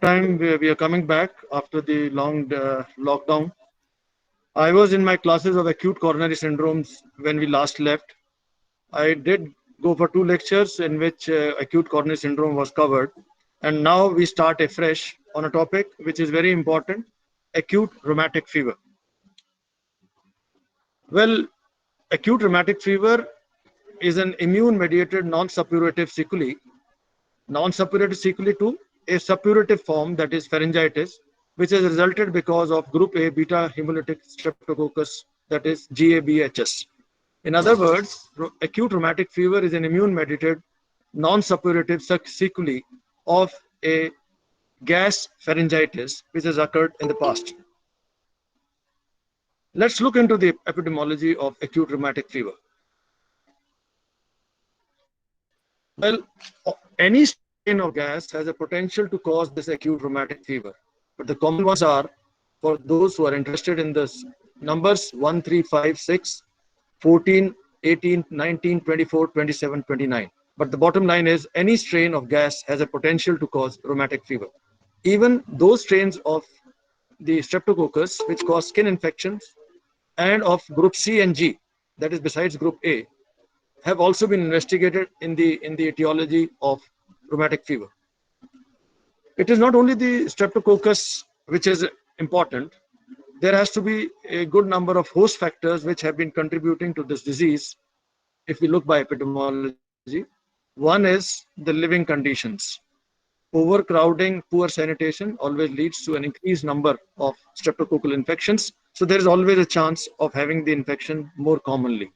time we are coming back after the long lockdown. I was in my classes of acute coronary syndromes when we last left. I did go for two lectures in which acute coronary syndrome was covered. And now we start afresh on a topic which is very important, acute rheumatic fever. Well, acute rheumatic fever is an immune mediated non-suppurative sequelae, non-suppurative sequelae to a suppurative form, that is pharyngitis, which has resulted because of group A beta hemolytic streptococcus, that is GABHS. In other words, acute rheumatic fever is an immune mediated non-suppurative sequelae of a gas pharyngitis which has occurred in the past. Let's look into the epidemiology of acute rheumatic fever. Well, any strain of gas has a potential to cause this acute rheumatic fever, but the common ones are, for those who are interested in this, numbers 1, 3, 5, 6, 14, 18, 19, 24, 27, 29. But the bottom line is any strain of gas has a potential to cause rheumatic fever. Even those strains of the streptococcus which cause skin infections and of group C and G, that is besides group A, have also been investigated in the etiology of rheumatic fever. It is not only the streptococcus which is important. There has to be a good number of host factors which have been contributing to this disease. If we look by epidemiology, one is the living conditions. Overcrowding, poor sanitation always leads to an increased number of streptococcal infections. So there is always a chance of having the infection more commonly.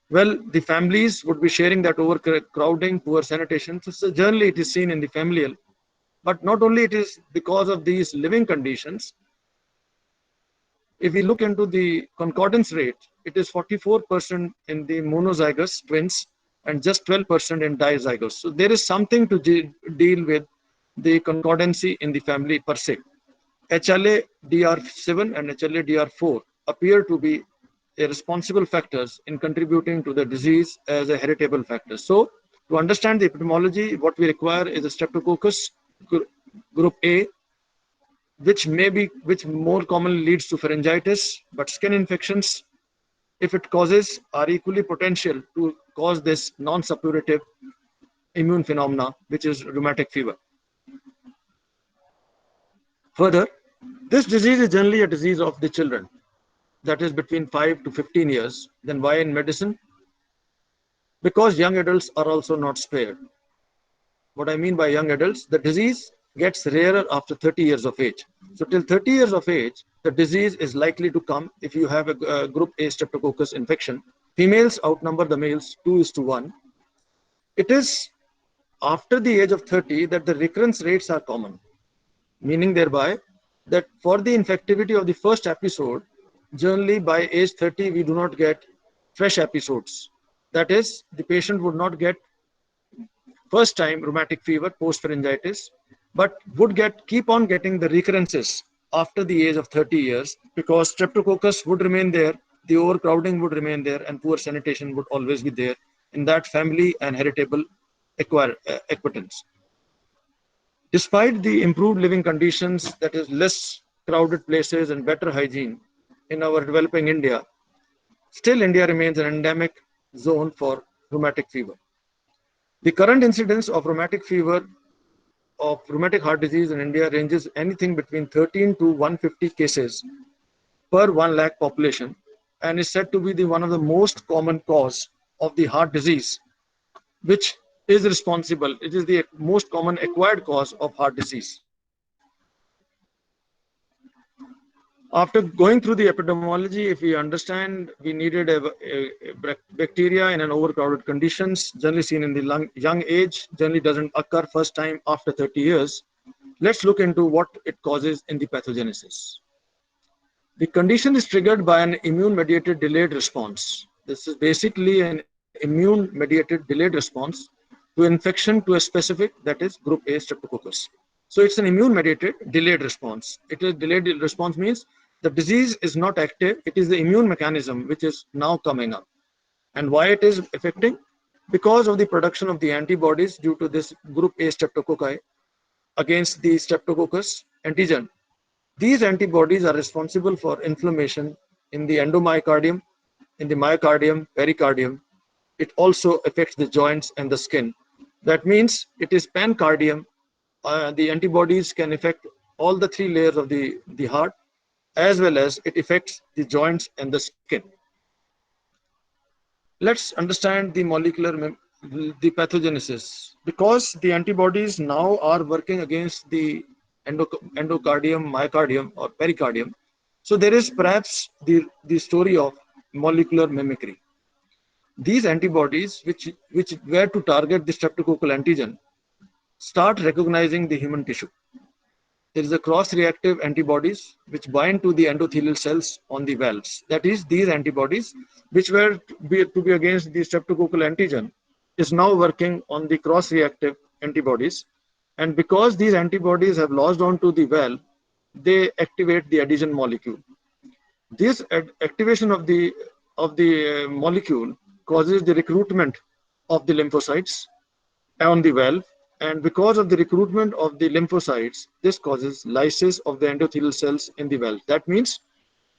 Well, the families would be sharing that overcrowding, poor sanitation. So generally it is seen in the familial. But not only it is because of these living conditions, if we look into the concordance rate, it is 44% in the monozygous twins and just 12% in dizygous. So there is something to deal with the concordancy in the family per se. HLA-DR7 and HLA-DR4 appear to be responsible factors in contributing to the disease as a heritable factor. So to understand the epidemiology, what we require is a streptococcus group A, which more commonly leads to pharyngitis, but skin infections, if it causes, are equally potential to cause this non-suppurative immune phenomena, which is rheumatic fever. Further, this disease is generally a disease of the children, that is between 5 to 15 years. Then why in medicine? Because young adults are also not spared. What I mean by young adults, the disease gets rarer after 30 years of age. So till 30 years of age, the disease is likely to come if you have a group A streptococcus infection. Females outnumber the males 2:1. It is after the age of 30 that the recurrence rates are common, meaning thereby that for the infectivity of the first episode, generally by age 30, we do not get fresh episodes. That is, the patient would not get first time rheumatic fever post pharyngitis, but would keep on getting the recurrences after the age of 30 years because streptococcus would remain there, the overcrowding would remain there, and poor sanitation would always be there in that family and heritable acquaintance. Despite the improved living conditions, that is less crowded places and better hygiene in our developing India, still India remains an endemic zone for rheumatic fever. The current incidence of rheumatic fever of rheumatic heart disease in India ranges anything between 13 to 150 cases per 1 lakh population and is said to be one of the most common cause of the heart disease, which is responsible. It is the most common acquired cause of heart disease. After going through the epidemiology, if we understand we needed a bacteria in an overcrowded conditions, generally seen in the young age, generally doesn't occur first time after 30 years. Let's look into what it causes in the pathogenesis. The condition is triggered by an immune-mediated delayed response. This is basically an immune-mediated delayed response to infection to a specific, that is group A streptococcus. So it's an immune-mediated delayed response. It is delayed response means the disease is not active. It is the immune mechanism which is now coming up. And why it is affecting? Because of the production of the antibodies due to this group A streptococci. against the Streptococcus antigen. These antibodies are responsible for inflammation in the endomyocardium, in the myocardium, pericardium. It also affects the joints and the skin. That means it is pancardium. The antibodies can affect all the three layers of the heart, as well as it affects the joints and the skin. Let's understand the the pathogenesis. Because the antibodies now are working against the endocardium, myocardium, or pericardium. So there is perhaps the story of molecular mimicry. These antibodies, which were to target the streptococcal antigen, start recognizing the human tissue. There is a cross-reactive antibodies which bind to the endothelial cells on the valves. That is, these antibodies, which were to be against the streptococcal antigen, is now working on the cross-reactive antibodies. And because these antibodies have lodged onto the valve, they activate the adhesion molecule. This activation of the molecule causes the recruitment of the lymphocytes on the valve, and because of the recruitment of the lymphocytes, this causes lysis of the endothelial cells in the valve. That means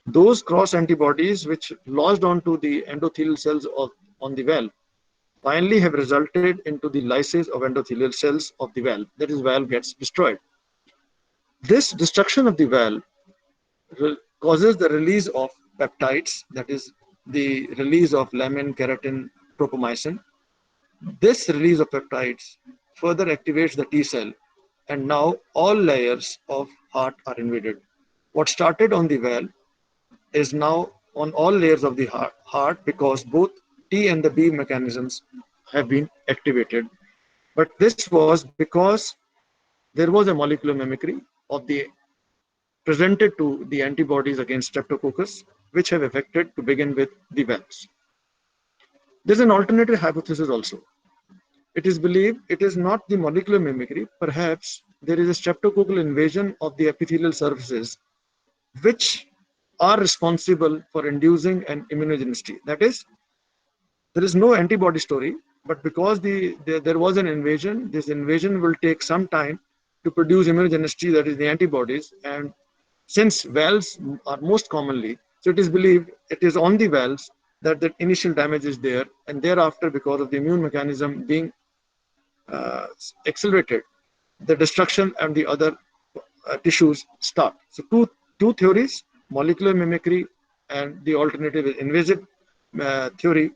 those cross antibodies which lodged onto the endothelial cells on the valve finally have resulted into the lysis of endothelial cells of the valve. That is, valve gets destroyed. This destruction of the valve causes the release of peptides, that is, the release of laminin, keratin, tropomyosin. This release of peptides further activates the T cell, and now all layers of heart are invaded. What started on the valve is now on all layers of the heart because both T and the B mechanisms have been activated. But this was because there was a molecular mimicry of the presented to the antibodies against streptococcus, which have affected to begin with the valves. There's an alternative hypothesis also. It is believed it is not the molecular mimicry, perhaps there is a streptococcal invasion of the epithelial surfaces which are responsible for inducing an immunogenicity. That is, there is no antibody story, but because there was an invasion, this invasion will take some time to produce immunogenicity, that is the antibodies. And since valves are most commonly, so it is believed it is on the valves that the initial damage is there, and thereafter, because of the immune mechanism being uh, accelerated, the destruction and the other tissues start. So two theories, molecular mimicry and the alternative is invasive theory.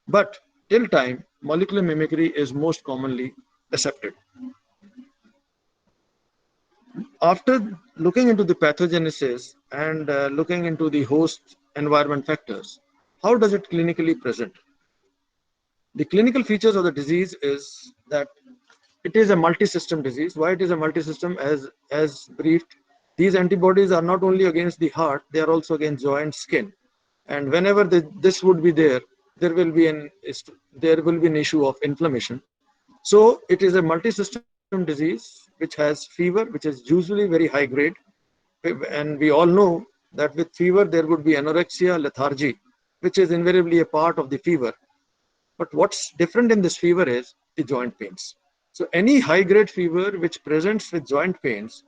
But till time, molecular mimicry is most commonly accepted. After looking into the pathogenesis and looking into the host environment factors, how does it clinically present? The clinical features of the disease is that it is a multi-system disease. Why it is a multi-system? As briefed, these antibodies are not only against the heart, they are also against joint, skin. And whenever this would be there, there will be an issue of inflammation. So it is a multi-system disease which has fever, which is usually very high grade, and we all know that with fever there would be anorexia, lethargy, which is invariably a part of the fever. But what's different in this fever is the joint pains. So any high grade fever which presents with joint pains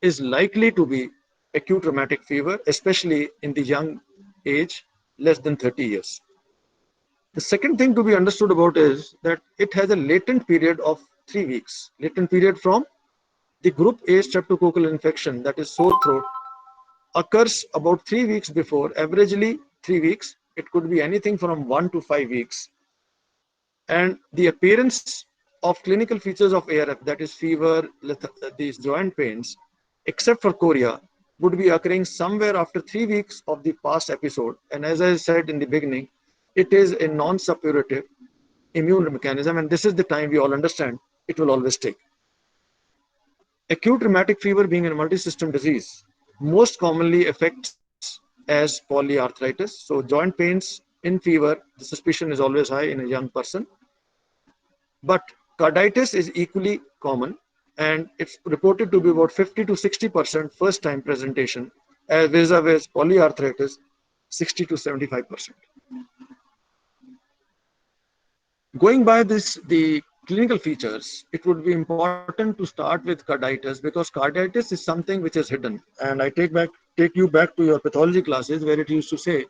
is likely to be acute rheumatic fever, especially in the young age, less than 30 years. The second thing to be understood about is that it has a latent period of 3 weeks. Latent period from the group A streptococcal infection, that is sore throat, occurs about 3 weeks before, averagely 3 weeks. It could be anything from 1 to 5 weeks. And the appearance of clinical features of ARF, that is fever, these joint pains, except for chorea, would be occurring somewhere after 3 weeks of the past episode. And as I said in the beginning, it is a non-suppurative immune mechanism, and this is the time we all understand it will always take. Acute rheumatic fever, being a multi-system disease, most commonly affects as polyarthritis. So joint pains in fever, the suspicion is always high in a young person. But carditis is equally common, and it's reported to be about 50 to 60% first time presentation, as vis-a-vis polyarthritis, 60 to 75%. Going by the clinical features, it would be important to start with carditis because carditis is something which is hidden. And I take you back to your pathology classes where it used to say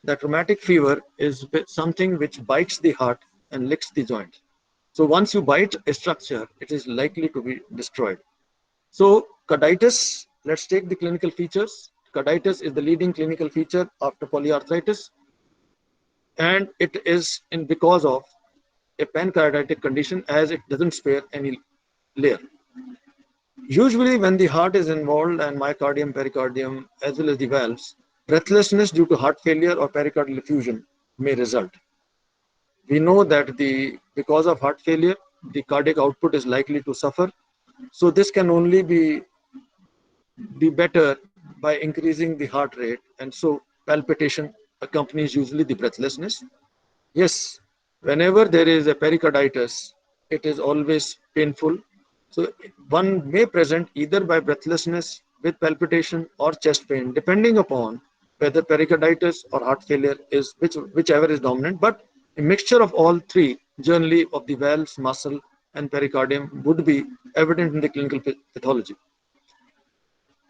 that rheumatic fever is something which bites the heart and licks the joint. So once you bite a structure, it is likely to be destroyed. So carditis, let's take the clinical features. Carditis is the leading clinical feature after polyarthritis, and it is in because of a pancarditic condition as it doesn't spare any layer. Usually, when the heart is involved and myocardium, pericardium, as well as the valves, breathlessness due to heart failure or pericardial effusion may result. We know that because of heart failure, the cardiac output is likely to suffer. So this can only be better by increasing the heart rate, and so palpitation accompanies usually the breathlessness. Yes, whenever there is a pericarditis, it is always painful. So one may present either by breathlessness with palpitation or chest pain, depending upon whether pericarditis or heart failure is whichever is dominant. But a mixture of all three, generally of the valves, muscle, and pericardium, would be evident in the clinical pathology.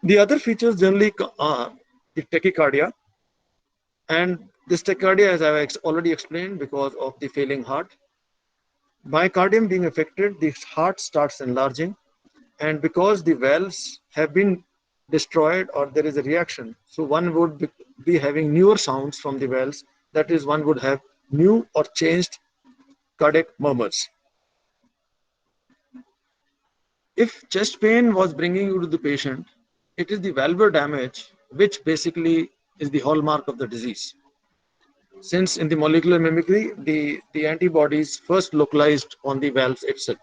The other features generally are the tachycardia, and this tachycardia, as I have already explained, because of the failing heart. Myocardium being affected, the heart starts enlarging, and because the valves have been destroyed or there is a reaction, so one would be having newer sounds from the valves. That is, one would have new or changed cardiac murmurs. If chest pain was bringing you to the patient, it is the valvular damage which basically is the hallmark of the disease. Since in the molecular mimicry, the antibodies first localized on the valves itself.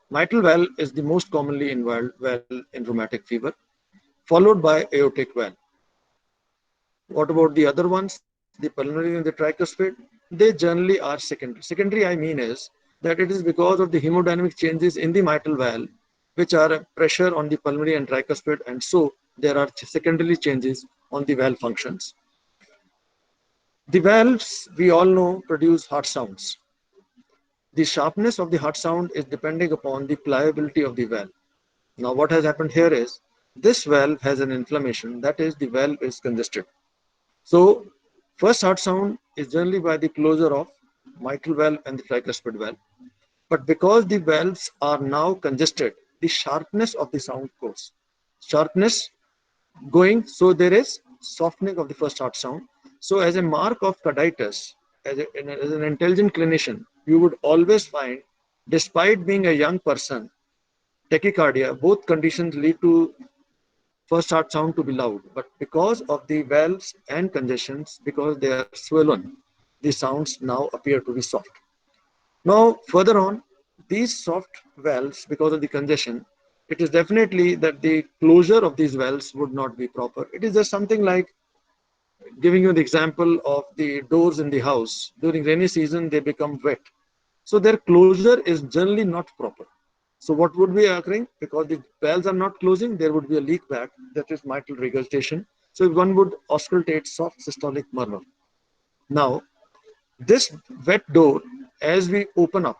Mitral valve is the most commonly involved valve in rheumatic fever, followed by aortic valve. What about the other ones, the pulmonary and the tricuspid? They generally are secondary. Secondary, I mean, is that it is because of the hemodynamic changes in the mitral valve, which are a pressure on the pulmonary and tricuspid, and so there are secondary changes on the valve functions. The valves, we all know, produce heart sounds. The sharpness of the heart sound is depending upon the pliability of the valve. Now, what has happened here is this valve has an inflammation, that is, the valve is congested. So, first heart sound is generally by the closure of mitral valve and the tricuspid valve. But because the valves are now congested, the sharpness of the sound goes. Sharpness going, so there is softening of the first heart sound. So, as a mark of carditis, as an intelligent clinician, you would always find, despite being a young person, tachycardia, both conditions lead to first heart sound to be loud. But because of the valves and congestions, because they are swollen, the sounds now appear to be soft. Now, further on, these soft valves, because of the congestion, it is definitely that the closure of these valves would not be proper. It is just something like giving you the example of the doors in the house. During rainy season, they become wet. So their closure is generally not proper. So what would be occurring? Because the valves are not closing, there would be a leak back, that is mitral regurgitation. So one would auscultate soft systolic murmur. Now, this wet door, as we open up,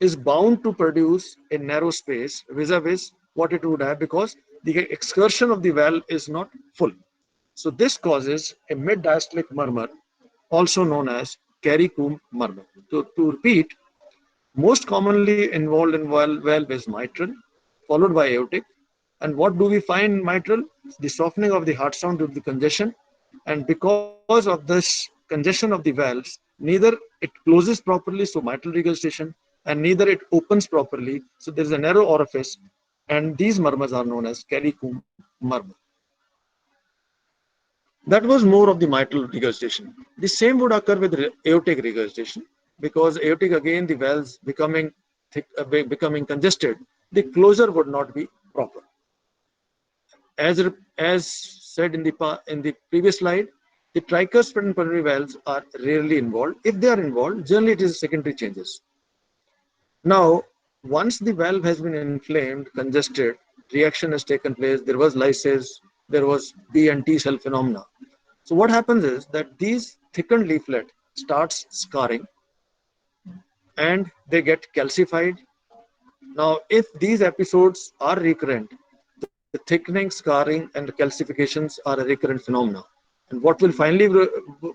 is bound to produce a narrow space vis-a-vis what it would have because the excursion of the valve is not full. So this causes a mid-diastolic murmur, also known as Carey-Combe murmur. To repeat, most commonly involved in valve is mitral, followed by aortic. And what do we find in mitral? The softening of the heart sound due to the congestion. And because of this congestion of the valves, neither it closes properly, so mitral regurgitation, and neither it opens properly, so there is a narrow orifice. And these murmurs are known as Carey-Combe murmur. That was more of the mitral regurgitation. The same would occur with aortic regurgitation because aortic again the valves becoming thick, becoming congested, the closure would not be proper. As said in the previous slide, the tricuspid and pulmonary valves are rarely involved. If they are involved, generally it is secondary changes. Now, once the valve has been inflamed, congested, reaction has taken place, there was lysis, there was B and T cell phenomena. So what happens is that these thickened leaflet starts scarring, and they get calcified. Now, if these episodes are recurrent, the thickening, scarring, and calcifications are a recurrent phenomena. And what will finally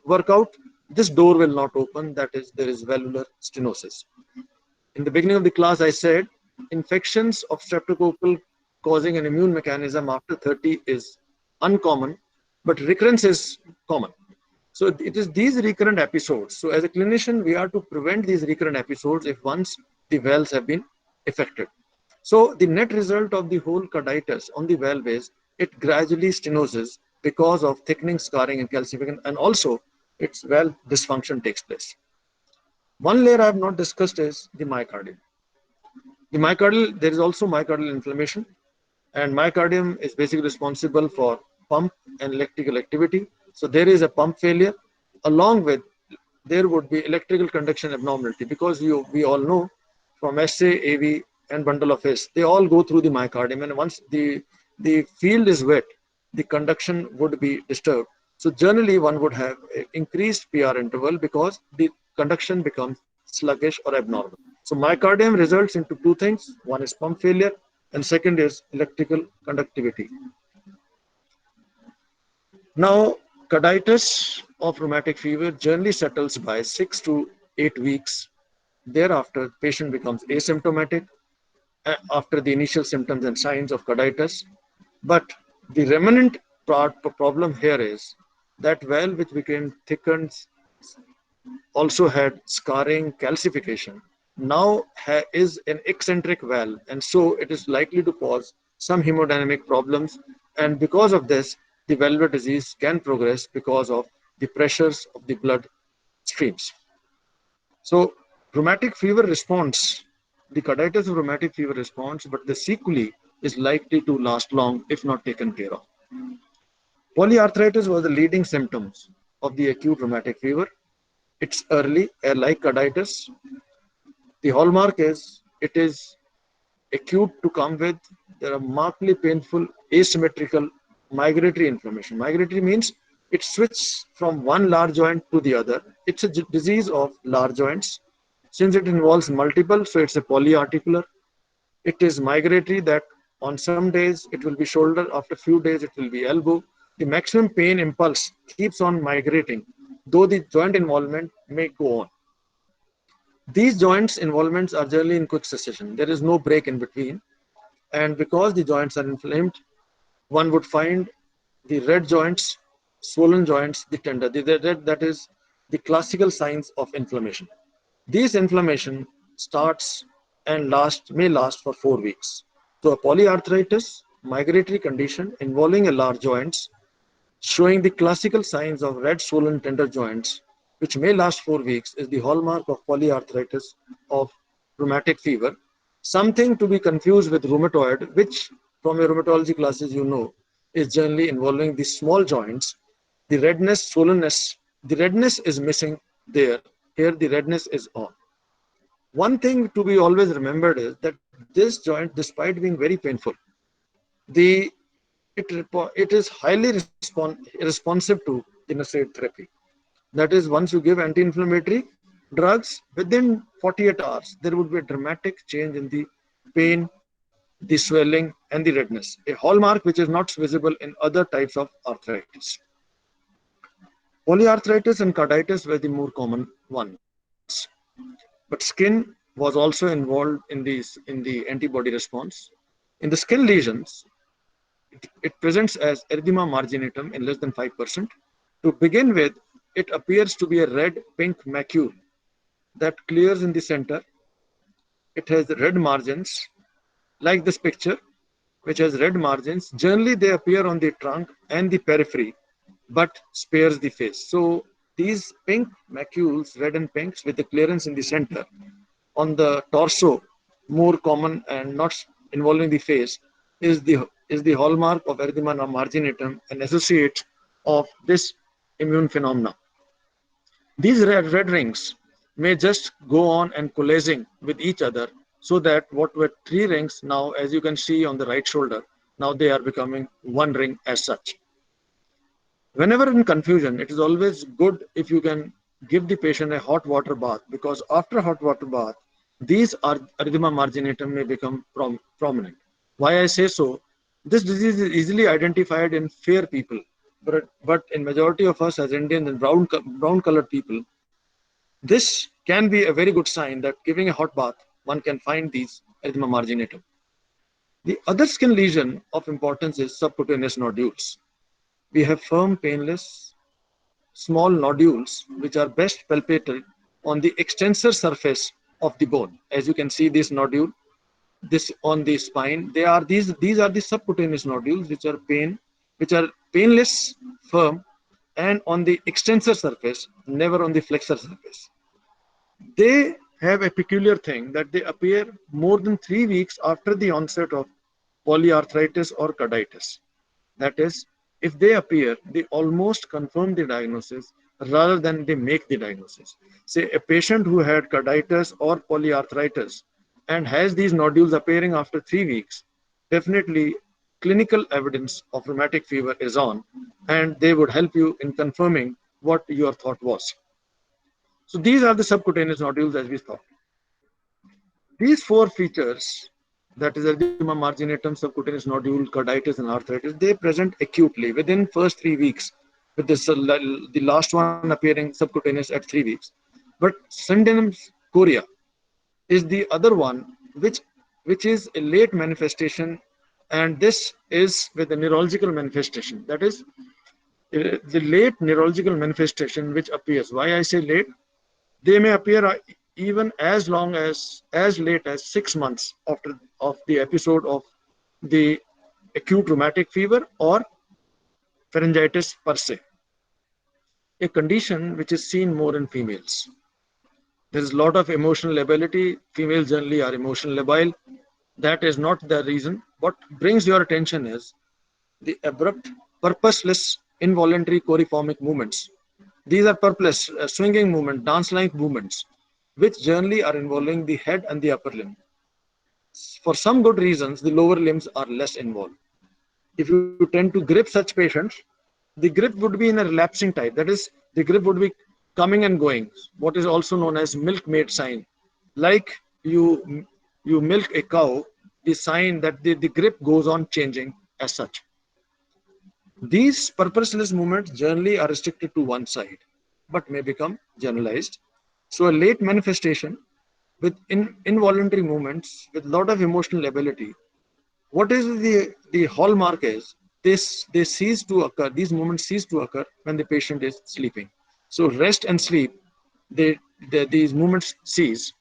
work out? This door will not open, that is, there is valvular stenosis. In the beginning of the class, I said infections of streptococcal causing an immune mechanism after 30 is uncommon, but recurrence is common. So it is these recurrent episodes. So as a clinician, we are to prevent these recurrent episodes if once the valves have been affected. So the net result of the whole carditis on the valve is it gradually stenoses because of thickening, scarring, and calcification, and also its valve dysfunction takes place. One layer I have not discussed is the myocardium. The myocardial, there is also myocardial inflammation, and myocardium is basically responsible for pump and electrical activity. So there is a pump failure, along with there would be electrical conduction abnormality, because we all know from SA, AV, and bundle of S, they all go through the myocardium, and once the field is wet, the conduction would be disturbed. So generally, one would have increased PR interval because the conduction becomes sluggish or abnormal. So myocardium results into two things. One is pump failure, and second is electrical conductivity. Now, carditis of rheumatic fever generally settles by 6 to 8 weeks. Thereafter, the patient becomes asymptomatic after the initial symptoms and signs of carditis. But the remnant problem here is that valve which became thickened also had scarring, calcification. Now is an eccentric valve, and so it is likely to cause some hemodynamic problems. And because of this, the valvular disease can progress because of the pressures of the blood streams. So, rheumatic fever response, the carditis of rheumatic fever response, but the sequelae is likely to last long if not taken care of. Polyarthritis was the leading symptoms of the acute rheumatic fever. It's early, like carditis. The hallmark is it is acute to come with. There are markedly painful, asymmetrical migratory inflammation. Migratory means it switches from one large joint to the other. It's a disease of large joints. Since it involves multiple, so it's a polyarticular. It is migratory, that on some days it will be shoulder, after a few days it will be elbow. The maximum pain impulse keeps on migrating, though the joint involvement may go on. These joints involvements are generally in quick succession. There is no break in between. And because the joints are inflamed, one would find the red joints, swollen joints, the tender. That is the classical signs of inflammation. This inflammation starts and may last for 4 weeks. So a polyarthritis, migratory condition involving a large joints, showing the classical signs of red swollen tender joints, which may last 4 weeks, is the hallmark of polyarthritis of rheumatic fever. Something to be confused with rheumatoid, which from your rheumatology classes you know is generally involving the small joints. The redness, swollenness, the redness is missing there. Here the redness is on. One thing to be always remembered is that this joint, despite being very painful, the it is highly responsive to the NSAID therapy. That is, once you give anti-inflammatory drugs, within 48 hours, there would be a dramatic change in the pain, the swelling, and the redness, a hallmark which is not visible in other types of arthritis. Polyarthritis and carditis were the more common ones. But skin was also involved in the antibody response. In the skin lesions, it presents as erythema marginatum in less than 5%. To begin with, it appears to be a red-pink macule that clears in the center. It has red margins, like this picture, which has red margins. Generally, they appear on the trunk and the periphery, but spares the face. So these pink macules, red and pinks, with the clearance in the center, on the torso, more common and not involving the face, is the hallmark of erythema marginatum and associate of this immune phenomena. These red rings may just go on and coalescing with each other, so that what were three rings now, as you can see on the right shoulder, now they are becoming one ring as such. Whenever in confusion, it is always good if you can give the patient a hot water bath, because after hot water bath, these are erythema marginatum may become prominent. Why I say so? This disease is easily identified in fair people, but in majority of us as Indians and brown colored people, this can be a very good sign that giving a hot bath, one can find these erythema marginatum. The other skin lesion of importance is subcutaneous nodules. We have firm, painless, small nodules which are best palpated on the extensor surface of the bone. As you can see, this nodule, this on the spine, these are the subcutaneous nodules which are painless, firm, and on the extensor surface, never on the flexor surface. They have a peculiar thing that they appear more than 3 weeks after the onset of polyarthritis or carditis. That is, if they appear, they almost confirm the diagnosis rather than they make the diagnosis. Say a patient who had carditis or polyarthritis and has these nodules appearing after 3 weeks, definitely clinical evidence of rheumatic fever is on, and they would help you in confirming what your thought was. So these are the subcutaneous nodules as we thought. These four features, that is erythema marginatum, subcutaneous nodule, carditis, and arthritis, they present acutely within first 3 weeks, with this the last one appearing subcutaneous at 3 weeks. But Syndrome's chorea is the other one, which is a late manifestation, and this is with a neurological manifestation. That is the late neurological manifestation which appears. Why I say late? They may appear even as late as 6 months after of the episode of the acute rheumatic fever or pharyngitis per se, a condition which is seen more in females. There is a lot of emotional lability. Females generally are emotional labile. That is not the reason. What brings your attention is the abrupt, purposeless, involuntary choriformic movements. These are purposeless, swinging movements, dance-like movements, which generally are involving the head and the upper limb. For some good reasons, the lower limbs are less involved. If you tend to grip such patients, the grip would be in a relapsing type. That is, the grip would be coming and going, what is also known as milkmaid sign. Like you milk a cow, the sign that the grip goes on changing as such. These purposeless movements generally are restricted to one side, but may become generalized. So a late manifestation with involuntary movements with a lot of emotional ability. What is the hallmark is this they cease to occur, these movements cease to occur when the patient is sleeping. So rest and sleep, these movements cease.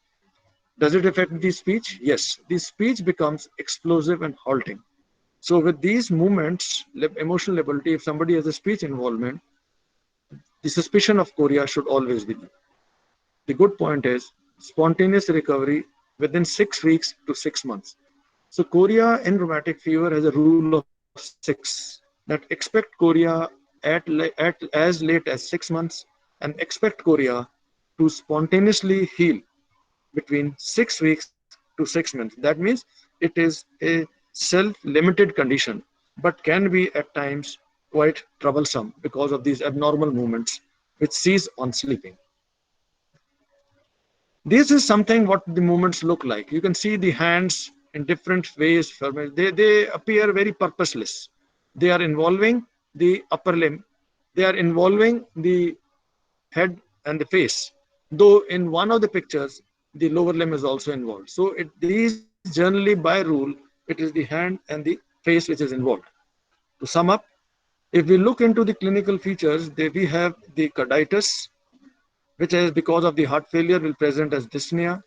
Does it affect the speech? Yes. The speech becomes explosive and halting. So with these movements, emotional ability, if somebody has a speech involvement, the suspicion of chorea should always be there. The good point is spontaneous recovery within 6 weeks to 6 months. So chorea in rheumatic fever has a rule of 6 that expect chorea at as late as 6 months and expect chorea to spontaneously heal between 6 weeks to 6 months. That means it is a self-limited condition, but can be at times quite troublesome because of these abnormal movements which cease on sleeping. This is something what the movements look like. You can see the hands in different ways. They appear very purposeless. They are involving the upper limb. They are involving the head and the face. Though in one of the pictures, the lower limb is also involved. So these generally by rule, it is the hand and the face which is involved. To sum up, if we look into the clinical features, we have the carditis, which is because of the heart failure will present as dyspnea.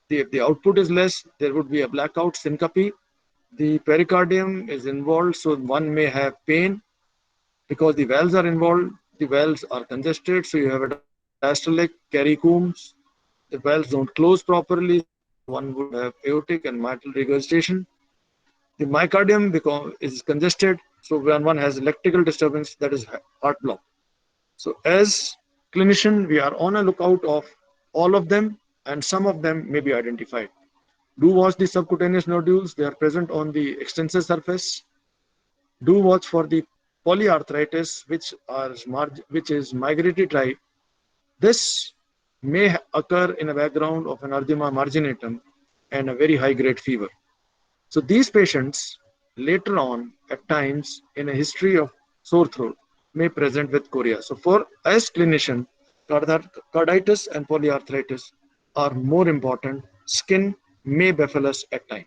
If the output is less, there would be a blackout syncope. The pericardium is involved, so one may have pain because the valves are involved. The valves are congested, so you have a diastolic caricomes. The valves don't close properly, so one would have aortic and mitral regurgitation. The myocardium is congested, so when one has electrical disturbance, that is heart block. So as clinician, we are on a lookout of all of them, and some of them may be identified. Do watch the subcutaneous nodules; they are present on the extensor surface. Do watch for the polyarthritis, which is migratory type, This may occur in a background of an erythema marginatum and a very high grade fever. So these patients later on at times in a history of sore throat may present with chorea. So for as clinician, carditis and polyarthritis are more important. Skin may baffle us at times.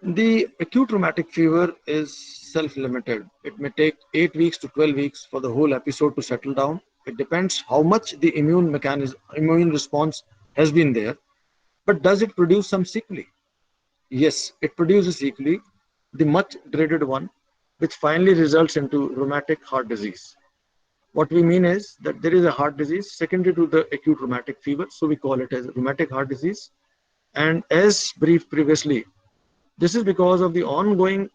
The acute rheumatic fever is self-limited. It may take 8 weeks to 12 weeks for the whole episode to settle down. It depends how much the immune response has been there. But does it produce some sequelae? Yes, it produces sequelae, the much dreaded one, which finally results into rheumatic heart disease. What we mean is that there is a heart disease secondary to the acute rheumatic fever, so we call it as rheumatic heart disease. And as briefed previously, this is because of the ongoing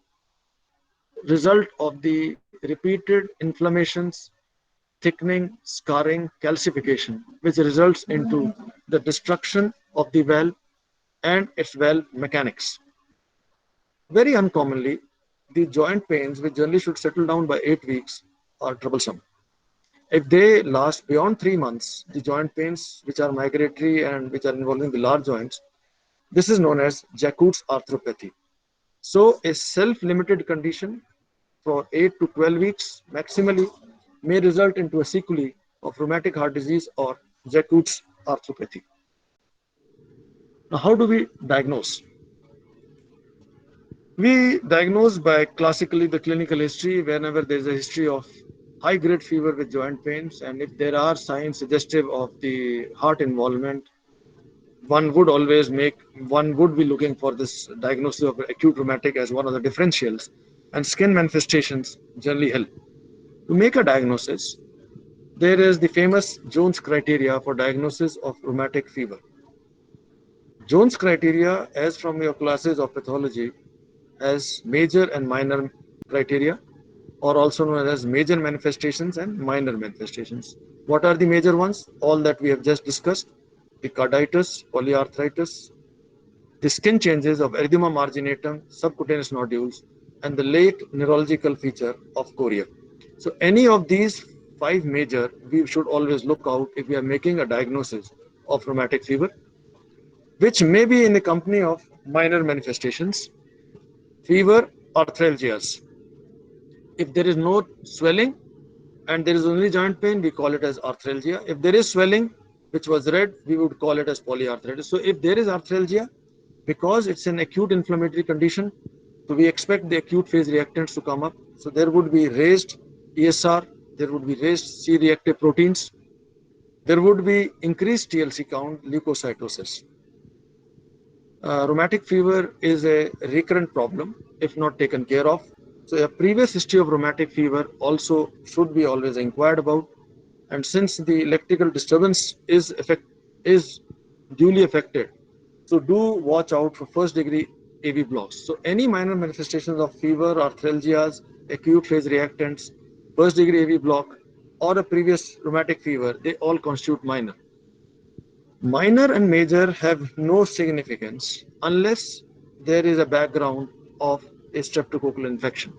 result of the repeated inflammations, thickening, scarring, calcification, which results into the destruction of the valve and its valve mechanics. Very uncommonly, the joint pains, which generally should settle down by 8 weeks, are troublesome. If they last beyond 3 months, the joint pains, which are migratory and which are involving the large joints, this is known as Jacquot's arthropathy. So, a self limited condition for 8 to 12 weeks maximally may result into a sequelae of rheumatic heart disease or Jacquot's arthropathy. Now, how do we diagnose? We diagnose by classically the clinical history whenever there is a history of high grade fever with joint pains, and if there are signs suggestive of the heart involvement, one would always make one would be looking for this diagnosis of acute rheumatic as one of the differentials, and skin manifestations generally help. To make a diagnosis, there is the famous Jones criteria for diagnosis of rheumatic fever. Jones criteria, as from your classes of pathology, has major and minor criteria, or also known as major manifestations and minor manifestations. What are the major ones? All that we have just discussed: the carditis, polyarthritis, the skin changes of erythema marginatum, subcutaneous nodules, and the late neurological feature of chorea. So, any of these five major, we should always look out if we are making a diagnosis of rheumatic fever, which may be in the company of minor manifestations, fever, arthralgias. If there is no swelling and there is only joint pain, we call it as arthralgia. If there is swelling, which was red, we would call it as polyarthritis. So if there is arthralgia, because it's an acute inflammatory condition, so we expect the acute phase reactants to come up. So there would be raised ESR, there would be raised C-reactive proteins, there would be increased TLC count, leukocytosis. Rheumatic fever is a recurrent problem if not taken care of. So, a previous history of rheumatic fever also should be always inquired about. And since the electrical disturbance is duly affected, so do watch out for first degree AV blocks. So, any minor manifestations of fever, arthralgias, acute phase reactants, first degree AV block, or a previous rheumatic fever, they all constitute minor. Minor and major have no significance unless there is a background of a streptococcal infection.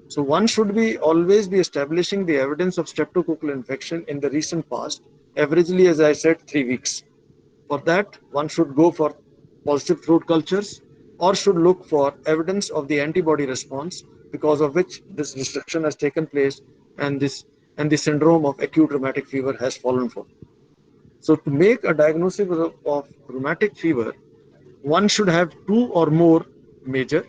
So one should be always be establishing the evidence of streptococcal infection in the recent past, averagely, as I said, 3 weeks. For that, one should go for positive throat cultures or should look for evidence of the antibody response because of which this restriction has taken place and the syndrome of acute rheumatic fever has fallen for. So to make a diagnosis of rheumatic fever, one should have two or more major.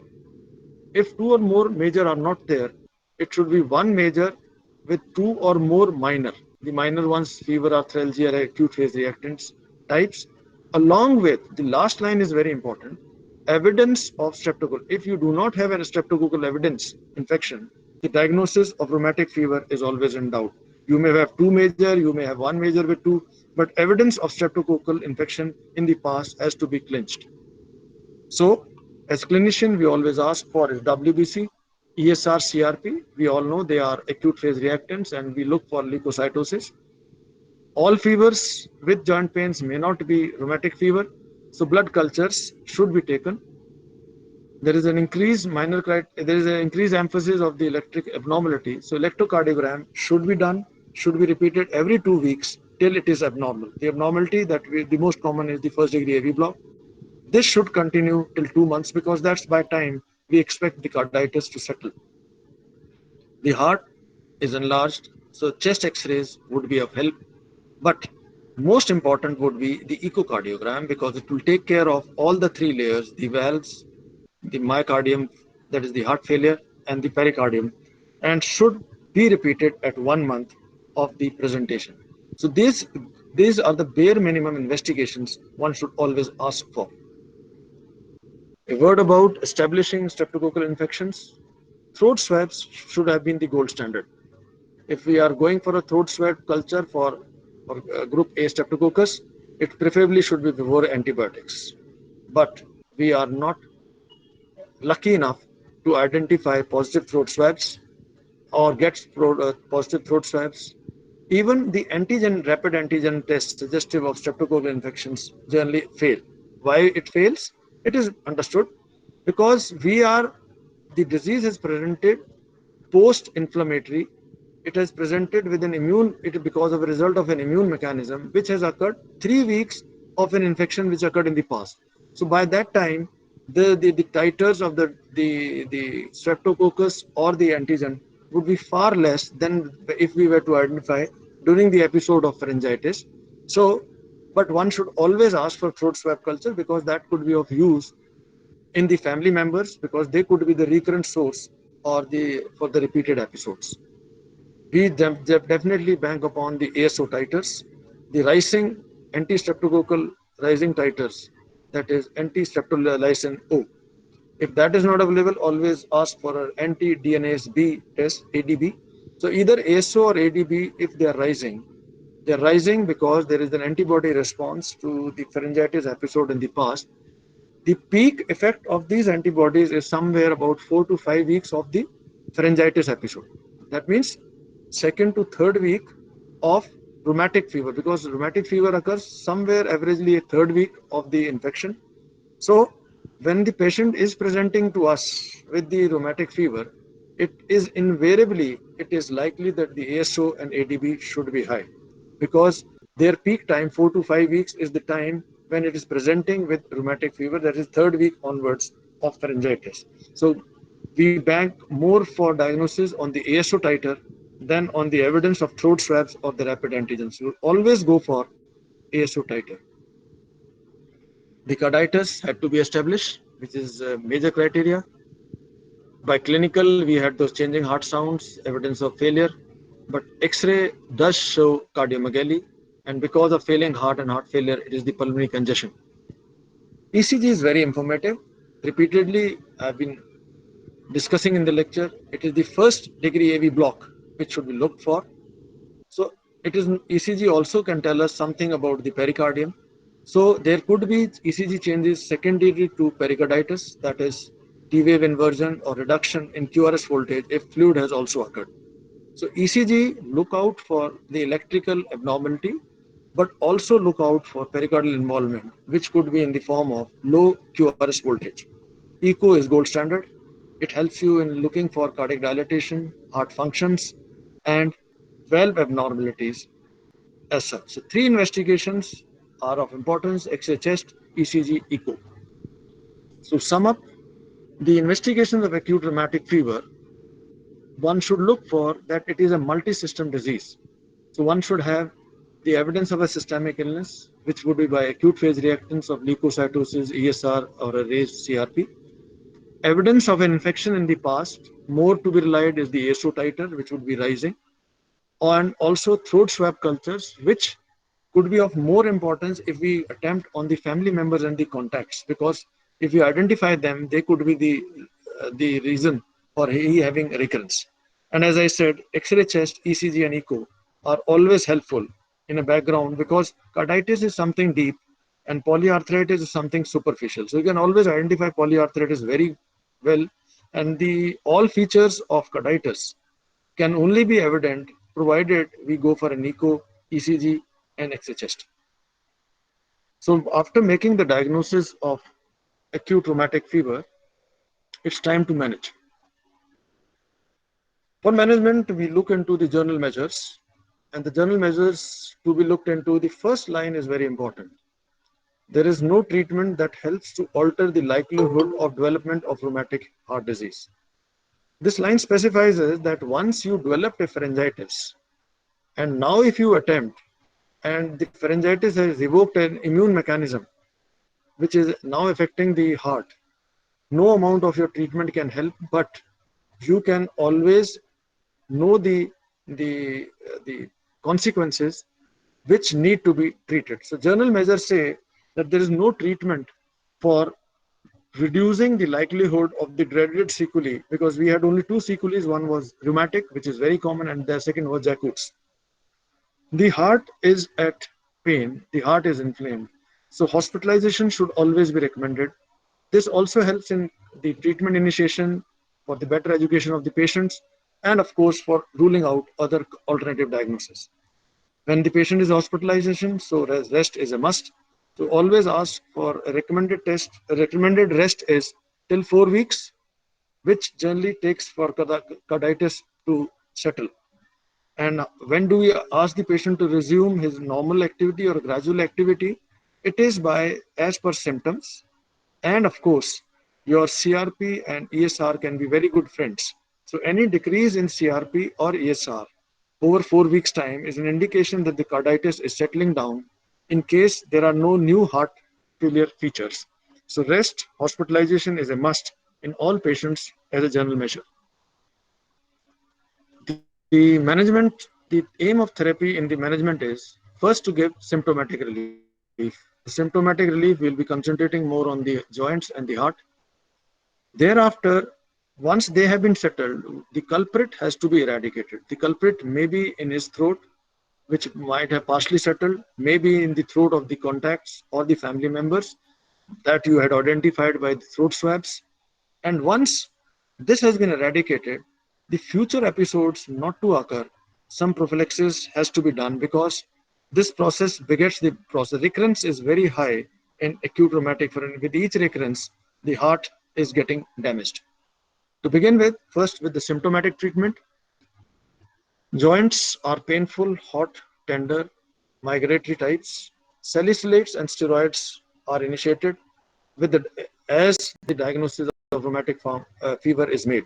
If two or more major are not there, it should be one major with two or more minor. The minor ones, fever, arthralgia, acute phase reactants types, along with the last line is very important, evidence of streptococcal. If you do not have a streptococcal evidence infection, the diagnosis of rheumatic fever is always in doubt. You may have two major, you may have one major with two, but evidence of streptococcal infection in the past has to be clinched. So, as clinician, we always ask for is WBC, ESR, CRP. We all know they are acute phase reactants, and we look for leukocytosis. All fevers with joint pains may not be rheumatic fever, so blood cultures should be taken. There is an increased emphasis of the electric abnormality, so electrocardiogram should be done. should be repeated every 2 weeks till it is abnormal. The abnormality the most common is the first degree AV block. This should continue till 2 months because that's by time we expect the carditis to settle. The heart is enlarged, so chest X-rays would be of help. But most important would be the echocardiogram because it will take care of all the three layers: the valves, the myocardium, that is the heart failure, and the pericardium, and should be repeated at 1 month of the presentation. So these are the bare minimum investigations one should always ask for. A word about establishing streptococcal infections. Throat swabs should have been the gold standard. If we are going for a throat swab culture for group A streptococcus, it preferably should be before antibiotics. But we are not lucky enough to identify positive throat swabs or get positive throat swabs. Even the rapid antigen tests suggestive of streptococcal infections generally fail. Why it fails? It is understood because the disease is presented post-inflammatory. It has presented with an immune, it because of a result of an immune mechanism which has occurred 3 weeks of an infection which occurred in the past. So by that time, the titers of the streptococcus or the antigen would be far less than if we were to identify during the episode of pharyngitis. So, but one should always ask for throat swab culture because that could be of use in the family members because they could be the recurrent source or the for the repeated episodes. We definitely bank upon the ASO titers, the rising anti-streptococcal rising titers, that is anti-streptolysin O. If that is not available, always ask for an anti-DNase B test, ADB. So either ASO or ADB, if they are rising because there is an antibody response to the pharyngitis episode in the past. The peak effect of these antibodies is somewhere about 4 to 5 weeks of the pharyngitis episode. That means second to third week of rheumatic fever because rheumatic fever occurs somewhere averagely a third week of the infection. So when the patient is presenting to us with the rheumatic fever, it is likely that the ASO and ADB should be high because their peak time, 4 to 5 weeks, is the time when it is presenting with rheumatic fever, that is third week onwards of pharyngitis. So we bank more for diagnosis on the ASO titer than on the evidence of throat swabs or the rapid antigens. You always go for ASO titer. The carditis had to be established, which is a major criteria. By clinical, we had those changing heart sounds, evidence of failure, but X-ray does show cardiomegaly, and because of failing heart and heart failure, it is the pulmonary congestion. ECG is very informative. Repeatedly, I've been discussing in the lecture, it is the first degree AV block which should be looked for. So it is ECG also can tell us something about the pericardium. So there could be ECG changes secondary to pericarditis, that is T wave inversion or reduction in QRS voltage if fluid has also occurred. So ECG look out for the electrical abnormality, but also look out for pericardial involvement, which could be in the form of low QRS voltage. Echo is gold standard. It helps you in looking for cardiac dilatation, heart functions, and valve abnormalities as such. So three investigations are of importance: X-ray chest, ECG, echo. So sum up, the investigations of acute rheumatic fever, one should look for that it is a multi-system disease. So one should have the evidence of a systemic illness, which would be by acute phase reactance of leukocytosis, ESR, or a raised CRP. Evidence of an infection in the past, more to be relied is the ASO titer, which would be rising, and also throat swab cultures, which could be of more importance if we attempt on the family members and the contacts, because if you identify them, they could be the reason for he having recurrence. And as I said, X-ray chest, ECG, and echo are always helpful in a background because carditis is something deep and polyarthritis is something superficial. So you can always identify polyarthritis very well, and the all features of carditis can only be evident provided we go for an echo, ECG, and X-ray chest. So after making the diagnosis of acute rheumatic fever, it's time to manage. For management, we look into the journal measures. and the general measures to be looked into, the first line is very important. There is no treatment that helps to alter the likelihood of development of rheumatic heart disease. This line specifies that once you developed a pharyngitis, and now if you attempt, and the pharyngitis has evoked an immune mechanism which is now affecting the heart, no amount of your treatment can help, but you can always know the consequences which need to be treated. So journal measures say that there is no treatment for reducing the likelihood of the dreaded sequelae, because we had only two sequelae. One was rheumatic, which is very common, and the second was Jacquard's. The heart is at pain, the heart is inflamed. So hospitalization should always be recommended. This also helps in the treatment initiation, for the better education of the patients, and of course for ruling out other alternative diagnosis. When the patient is hospitalization, so rest is a must. So always ask for a recommended test. A recommended rest is till 4 weeks, which generally takes for carditis to settle. And when do we ask the patient to resume his normal activity or gradual activity? It is by as per symptoms. And of course, your CRP and ESR can be very good friends. So any decrease in CRP or ESR over 4 weeks' time is an indication that the carditis is settling down in case there are no new heart failure features. So rest, hospitalization is a must in all patients as a general measure. The management, the aim of therapy in the management is first to give symptomatic relief. The symptomatic relief will be concentrating more on the joints and the heart. Thereafter, once they have been settled, the culprit has to be eradicated. The culprit may be in his throat, which might have partially settled, maybe in the throat of the contacts or the family members that you had identified by the throat swabs. And once this has been eradicated, the future episodes not to occur, some prophylaxis has to be done, because this process begets the process. Recurrence is very high in acute rheumatic, for with each recurrence, the heart is getting damaged. To begin with, first with the symptomatic treatment, joints are painful, hot, tender, migratory types. Salicylates and steroids are initiated with the, as the diagnosis of rheumatic fever is made.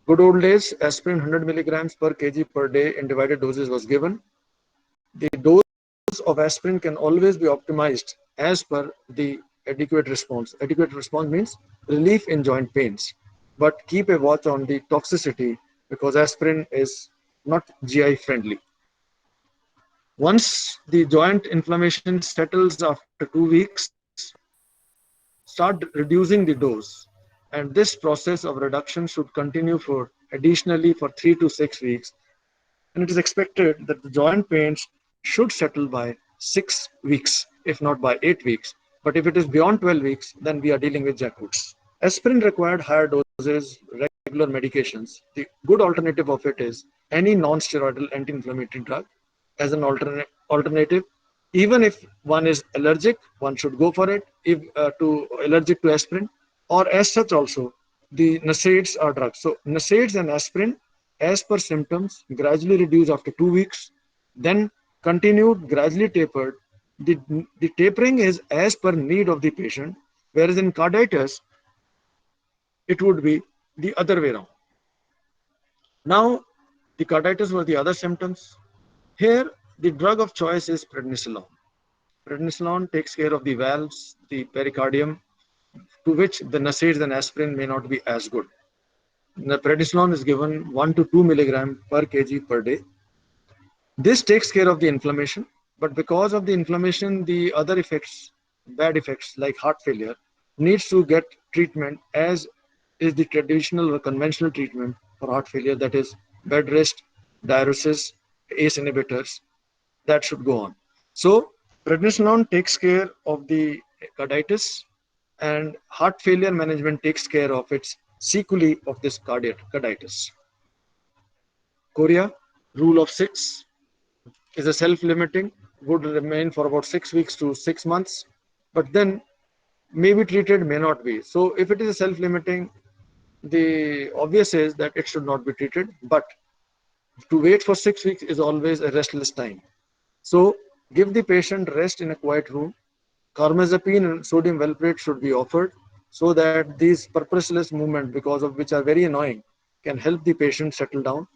Good old days, aspirin 100 milligrams per kg per day in divided doses was given. The dose of aspirin can always be optimized as per the adequate response. Adequate response means relief in joint pains, but keep a watch on the toxicity, because aspirin is not GI friendly. Once the joint inflammation settles after 2 weeks, start reducing the dose. And this process of reduction should continue for additionally for 3 to 6 weeks. And it is expected that the joint pains should settle by 6 weeks, if not by 8 weeks. But if it is beyond 12 weeks, then we are dealing with Jacquard's. Aspirin required higher doses, regular medications. The good alternative of it is any non-steroidal anti-inflammatory drug as an alternative. Even if one is allergic, one should go for it. If to allergic to aspirin, or as such also, the NSAIDs are drugs. So NSAIDs and aspirin, as per symptoms, gradually reduce after 2 weeks, then continued, gradually tapered. The, the tapering is as per need of the patient, whereas in carditis, it would be the other way around. Now, the carditis were the other symptoms. Here, the drug of choice is prednisolone. Prednisolone takes care of the valves, the pericardium, to which the NSAIDs and aspirin may not be as good. The prednisolone is given 1 to 2 milligram per kg per day. This takes care of the inflammation, but because of the inflammation, the other effects, bad effects like heart failure, needs to get treatment as is the traditional or conventional treatment for heart failure, that is bed rest, diuresis, ACE inhibitors, that should go on. So prednisolone takes care of the carditis, and heart failure management takes care of its sequelae of this carditis. Chorea, rule of six, is a self-limiting, would remain for about 6 weeks to 6 months, but then may be treated, may not be. So if it is a self-limiting, the obvious is that it should not be treated, but To wait for 6 weeks is always a restless time. So give the patient rest in a quiet room. Carbamazepine and sodium valproate should be offered so that these purposeless movements, because of which are very annoying, can help the patient settle down.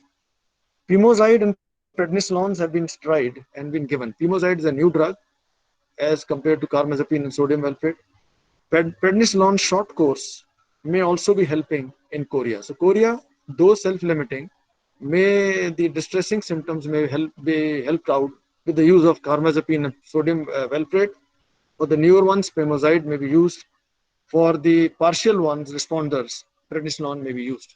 Pimozide and prednisolone have been tried and been given. Pimozide is a new drug as compared to carbamazepine and sodium valproate. Prednisolone short course may also be helping in chorea. So chorea, though self-limiting, may the distressing symptoms may be helped out with the use of carbamazepine and sodium valproate. For the newer ones, pimozide may be used. For the partial ones, responders, prednisolone may be used.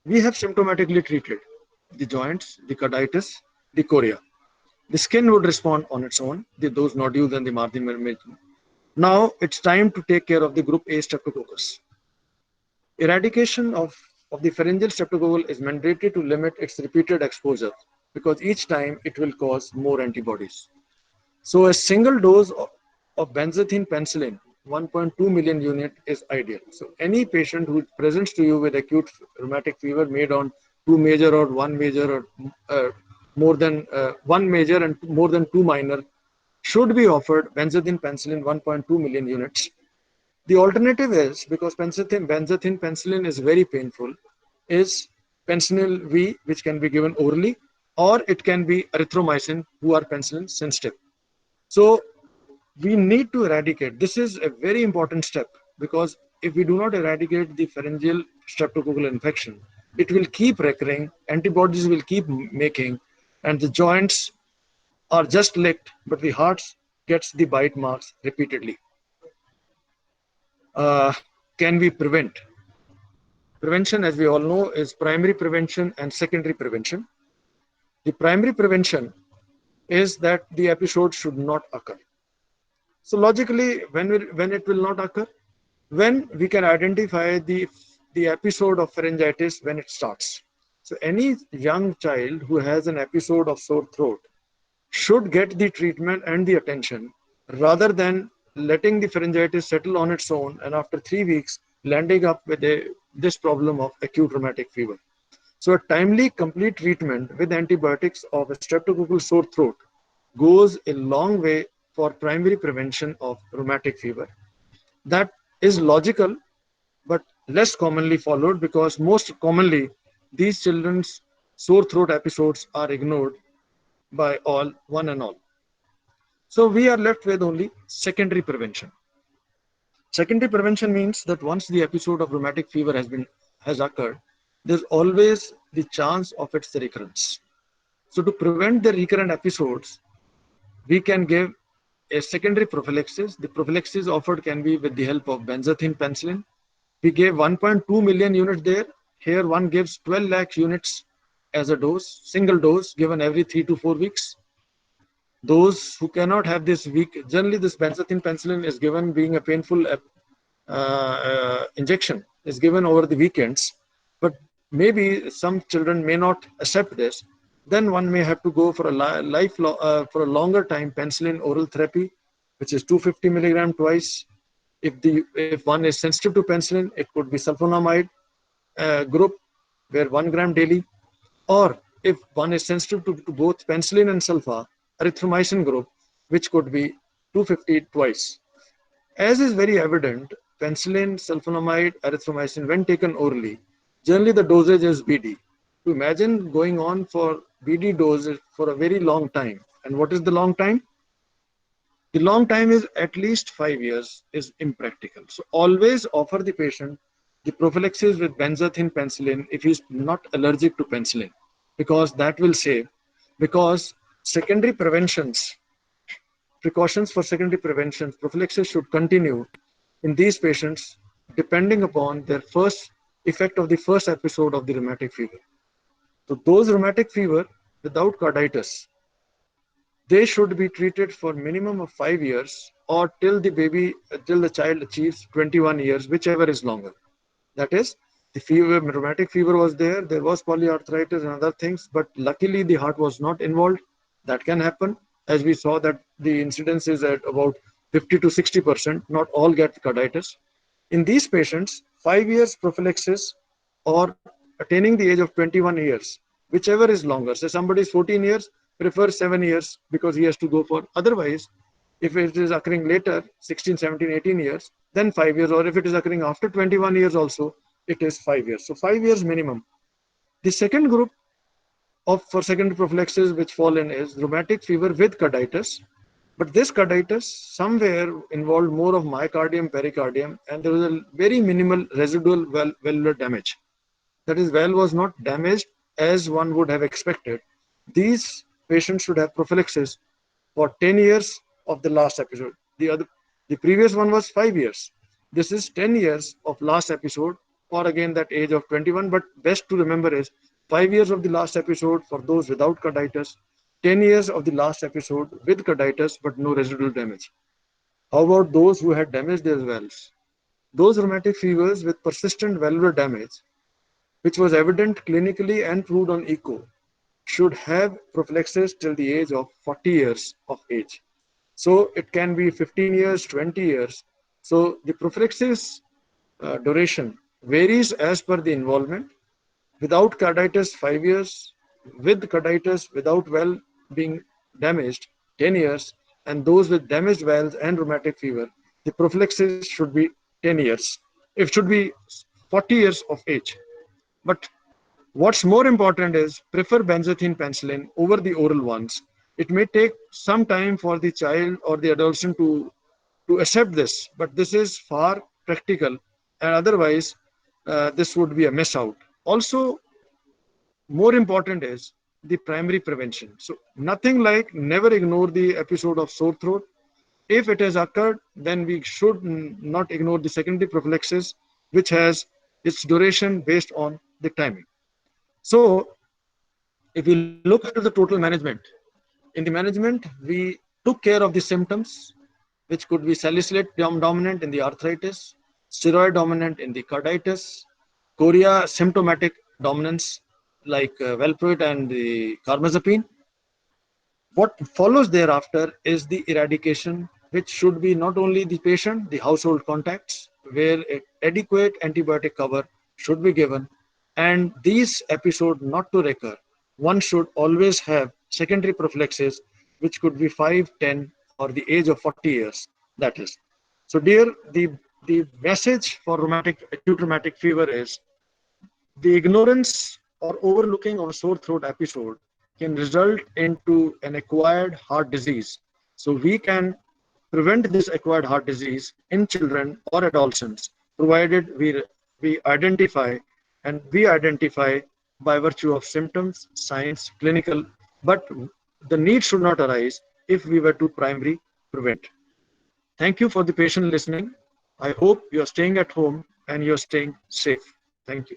We have symptomatically treated the joints, the carditis, the chorea. The skin would respond on its own, those nodules and the margin. Now it's time to take care of the group A streptococcus. Eradication of the pharyngeal streptococcal is mandatory to limit its repeated exposure because each time it will cause more antibodies. So a single dose of benzathine penicillin, 1.2 million unit is ideal. So any patient who presents to you with acute rheumatic fever made on two major or one major or more than one major and more than two minor should be offered benzathine penicillin 1.2 million units. The alternative is, because benzathine penicillin is very painful, is penicillin V, which can be given orally, or it can be erythromycin, who are penicillin sensitive. So we need to eradicate. This is a very important step because if we do not eradicate the pharyngeal streptococcal infection, it will keep recurring, antibodies will keep making, and the joints are just licked, but the heart gets the bite marks repeatedly. Uh, can we prevent? Prevention, as we all know, is primary prevention and secondary prevention. The primary prevention is that the episode should not occur. So logically, when it will not occur, when we can identify the episode of pharyngitis when it starts. So any young child who has an episode of sore throat should get the treatment and the attention rather than letting the pharyngitis settle on its own and after 3 weeks landing up with this problem of acute rheumatic fever. So a timely complete treatment with antibiotics of a streptococcal sore throat goes a long way for primary prevention of rheumatic fever. That is logical but less commonly followed because most commonly these children's sore throat episodes are ignored by all, one and all. So we are left with only secondary prevention. Secondary prevention means that once the episode of rheumatic fever has occurred, there's always the chance of its recurrence. So to prevent the recurrent episodes, we can give a secondary prophylaxis. The prophylaxis offered can be with the help of benzathine penicillin. We gave 1.2 million units there. Here one gives 12 lakh units as a dose, single dose given every 3 to 4 weeks. Those who cannot have this week, generally this benzathine penicillin is given being a painful injection, is given over the weekends. But maybe some children may not accept this. Then one may have to go for for a longer time penicillin oral therapy, which is 250 milligram twice. If one is sensitive to penicillin, it could be sulfonamide group, where 1 gram daily, or if one is sensitive to both penicillin and sulfa, erythromycin group, which could be 250 twice. As is very evident, penicillin, sulfonamide, erythromycin, when taken orally, generally the dosage is BD. To imagine going on for BD doses for a very long time. And what is the long time? The long time is at least 5 years is impractical. So always offer the patient the prophylaxis with benzathine penicillin if he's not allergic to penicillin, because that will save. Because secondary preventions, precautions for secondary prevention, prophylaxis should continue in these patients depending upon their first effect of the first episode of the rheumatic fever. So those rheumatic fever without carditis, they should be treated for minimum of 5 years or till the child achieves 21 years, whichever is longer. That is, the fever, rheumatic fever was there was polyarthritis and other things, but luckily the heart was not involved. That can happen, as we saw that the incidence is at about 50 to 60%. Not all get carditis. In these patients, 5 years prophylaxis or attaining the age of 21 years, whichever is longer. Say somebody is 14 years, prefers 7 years because he has to go for. Otherwise, if it is occurring later, 16, 17, 18 years, then 5 years. Or if it is occurring after 21 years also, it is 5 years. So 5 years minimum. The second group of for secondary prophylaxis which fall in is rheumatic fever with carditis. But this carditis somewhere involved more of myocardium, pericardium, and there was a very minimal residual valvular damage. That is, valve was not damaged as one would have expected. These patients should have prophylaxis for 10 years of the last episode. The previous one was 5 years. This is 10 years of last episode, or again that age of 21. But best to remember is 5 years of the last episode for those without carditis, 10 years of the last episode with carditis but no residual damage. How about those who had damaged their valves? Those rheumatic fevers with persistent valvular damage, which was evident clinically and proved on echo, should have prophylaxis till the age of 40 years of age. So it can be 15 years, 20 years. So the prophylaxis duration varies as per the involvement. Without carditis, 5 years. With carditis, without valve being damaged, 10 years. And those with damaged valves and rheumatic fever, the prophylaxis should be 10 years. It should be 40 years of age. But what's more important is prefer benzathine penicillin over the oral ones. It may take some time for the child or the adolescent to accept this, but this is far practical, and otherwise, this would be a miss out. Also, more important is the primary prevention. So, nothing like never ignore the episode of sore throat. If it has occurred, then we should not ignore the secondary prophylaxis, which has its duration based on the timing. So, if we look into the total management, in the management, we took care of the symptoms, which could be salicylate dominant in the arthritis, steroid dominant in the carditis, chorea symptomatic dominance like valproate and the carbamazepine. What follows thereafter is the eradication, which should be not only the patient, the household contacts, where adequate antibiotic cover should be given, and these episodes not to recur. One should always have secondary prophylaxis, which could be 5, 10, or the age of 40 years. That is. So, dear, the message for acute rheumatic fever is the ignorance or overlooking of a sore throat episode can result into an acquired heart disease. So we can prevent this acquired heart disease in children or adolescents, provided we identify and we identify by virtue of symptoms, signs, clinical, but the need should not arise if we were to primarily prevent. Thank you for the patient listening. I hope you're staying at home and you're staying safe. Thank you.